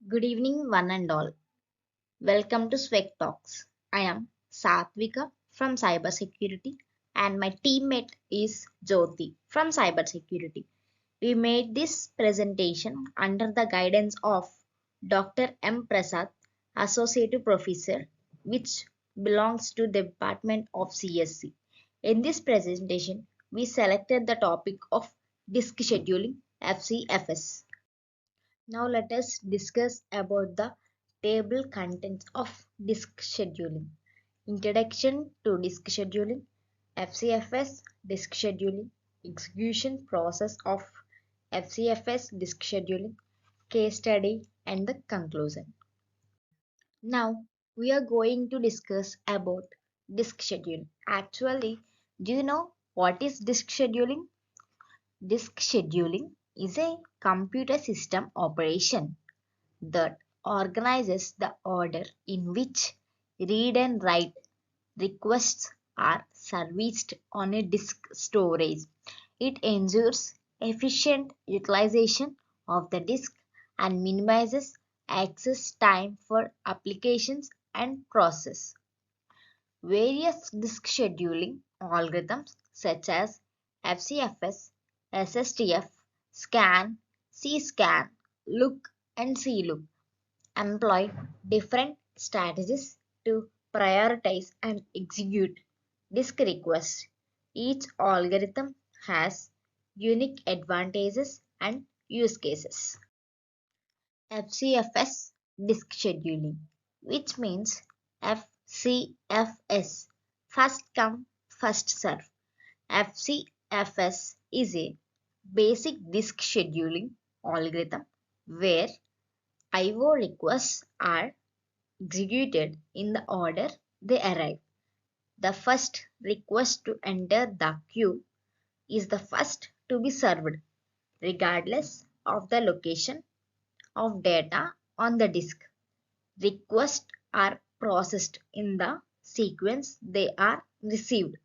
Good evening, one and all. Welcome to SWEC Talks. I am Satvika from Cybersecurity, and my teammate is Jyoti from Cybersecurity. We made this presentation under the guidance of Dr. M. Prasad, Associate Professor, which belongs to the Department of CSC. In this presentation, we selected the topic of disk scheduling FCFS. Now let us discuss about the table contents of disk scheduling. Introduction to disk scheduling, FCFS disk scheduling, execution process of FCFS disk scheduling, case study and the conclusion. Now we are going to discuss about disk scheduling. Actually, do you know what is disk scheduling? Disk scheduling is a computer system operation that organizes the order in which read and write requests are serviced on a disk storage. It ensures efficient utilization of the disk and minimizes access time for applications and process. Various disk scheduling algorithms such as FCFS, SSTF, SCAN, CSCAN, look and CLOOK employ different strategies to prioritize and execute disk requests. Each algorithm has unique advantages and use cases. FCFS disk scheduling, which means FCFS, first come, first serve. FCFS is a basic disk scheduling algorithm where IO requests are executed in the order they arrive. The first request to enter the queue is the first to be served, regardless of the location of data on the disk. Requests are processed in the sequence they are received.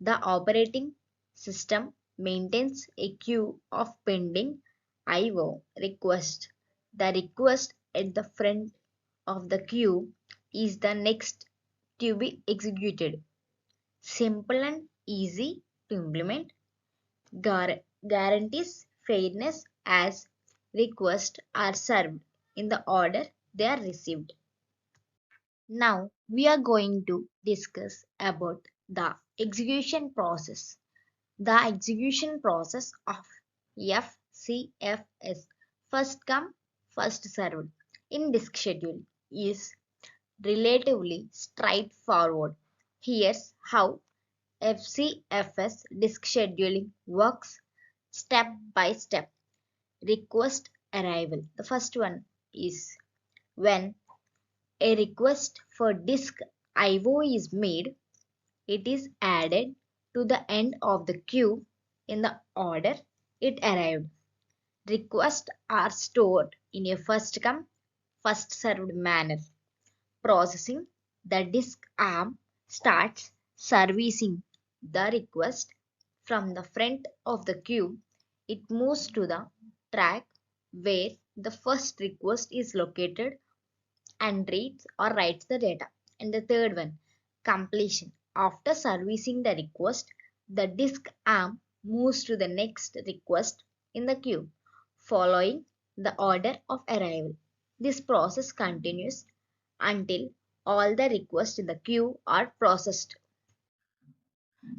The operating system maintains a queue of pending IO requests. The request at the front of the queue is the next to be executed. Simple and easy to implement, guarantees fairness as requests are served in the order they are received. Now we are going to discuss about the execution process. The execution process of FCFS, first come first served, in disk schedule is relatively straightforward. Here's how FCFS disk scheduling works step by step. Request arrival. The first one is when a request for disk IO is made, it is added to the end of the queue in the order it arrived. Requests are stored in a first come, first served manner. Processing the disk arm starts servicing the request from the front of the queue. It moves to the track where the first request is located and reads or writes the data. And the third one, completion. After servicing the request, the disk arm moves to the next request in the queue, following the order of arrival. This process continues until all the requests in the queue are processed.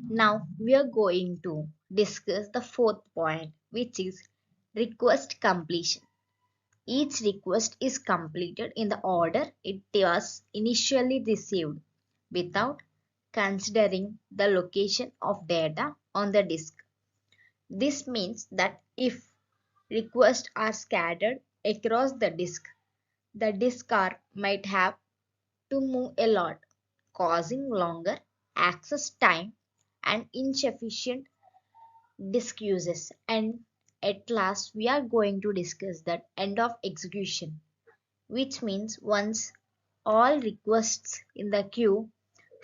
Now we are going to discuss the fourth point, which is request completion. Each request is completed in the order it was initially received without considering the location of data on the disk. This means that if requests are scattered across the disk might have to move a lot, causing longer access time and insufficient disk uses. And at last, we are going to discuss that end of execution, which means once all requests in the queue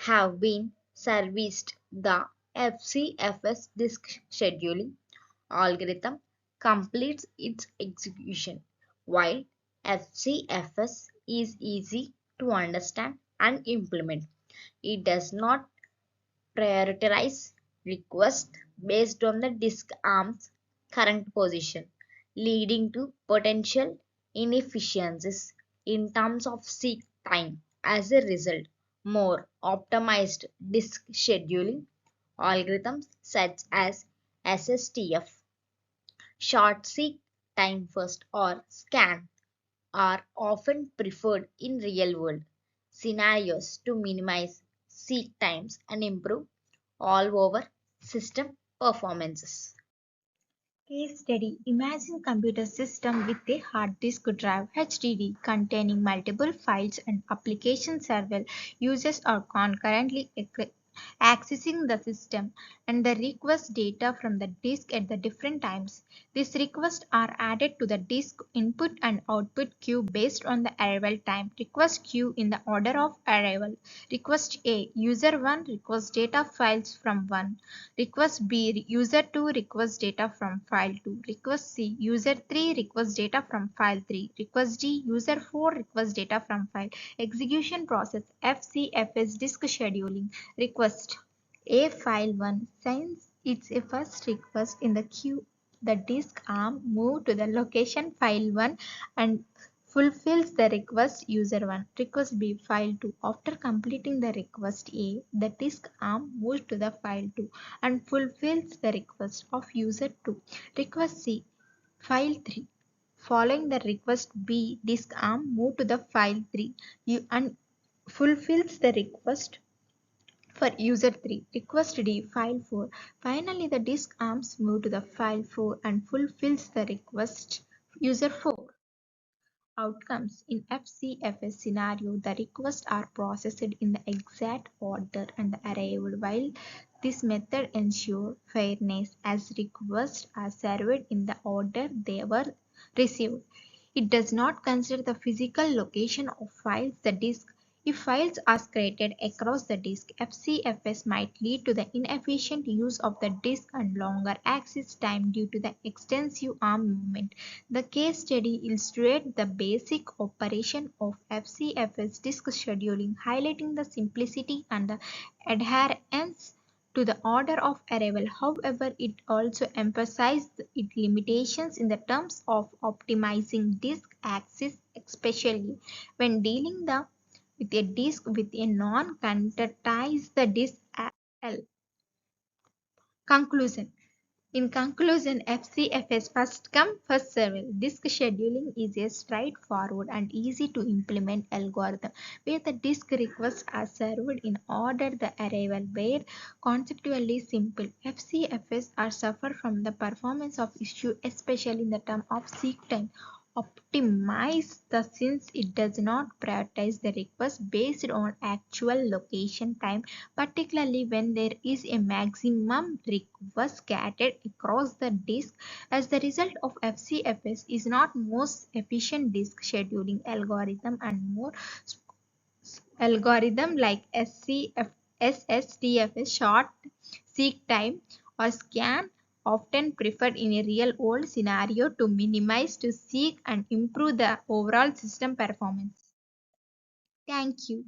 have been serviced, the FCFS disk scheduling algorithm completes its execution. While FCFS is easy to understand and implement. It does not prioritize requests based on the disk arm's current position, leading to potential inefficiencies in terms of seek time. As a result, more optimized disk scheduling algorithms such as SSTF, short seek time first, or SCAN are often preferred in real world scenarios to minimize seek times and improve all over system performances. Case study. Imagine computer system with a hard disk drive HDD containing multiple files and application several users are concurrently accessing the system and the request data from the disk at the different times. These requests are added to the disk input and output queue based on the arrival time. Request queue in the order of arrival. Request A user 1 request data files from 1. Request B user 2 request data from file 2. Request C user 3 request data from file 3. Request D user 4 request data from file. Execution process FCFS disk scheduling. Request A file 1 sends its first request in the queue. The disk arm move to the location file 1 and fulfills the request user 1. Request B file 2. After completing the request A, the disk arm moves to the file 2 and fulfills the request of user 2. Request C file 3. Following the request B, disk arm move to the file 3 and fulfills the request for user 3. Request D file 4. Finally, the disk arms move to the file 4 and fulfills the request user 4. Outcomes in FCFS scenario, the requests are processed in the exact order and arrived. While this method ensures fairness as requests are served in the order they were received. It does not consider the physical location of files the disk. If files are scattered across the disk, FCFS might lead to the inefficient use of the disk and longer access time due to the extensive arm movement. The case study illustrates the basic operation of FCFS disk scheduling, highlighting the simplicity and the adherence to the order of arrival. However, it also emphasized its limitations in the terms of optimizing disk access, especially when dealing with a disk with a non-contactized disk L. Conclusion. In conclusion, FCFS first come first served disk scheduling is a straightforward and easy to implement algorithm where the disk requests are served in order the arrival where conceptually simple. FCFS are suffer from the performance of issue especially in the term of seek time optimize the since it does not prioritize the request based on actual location time, particularly when there is a maximum request scattered across the disk. As the result of FCFS is not most efficient disk scheduling algorithm and more algorithm like SSTFS short seek time or scan often preferred in a real world scenario to minimize to seek and improve the overall system performance. Thank you.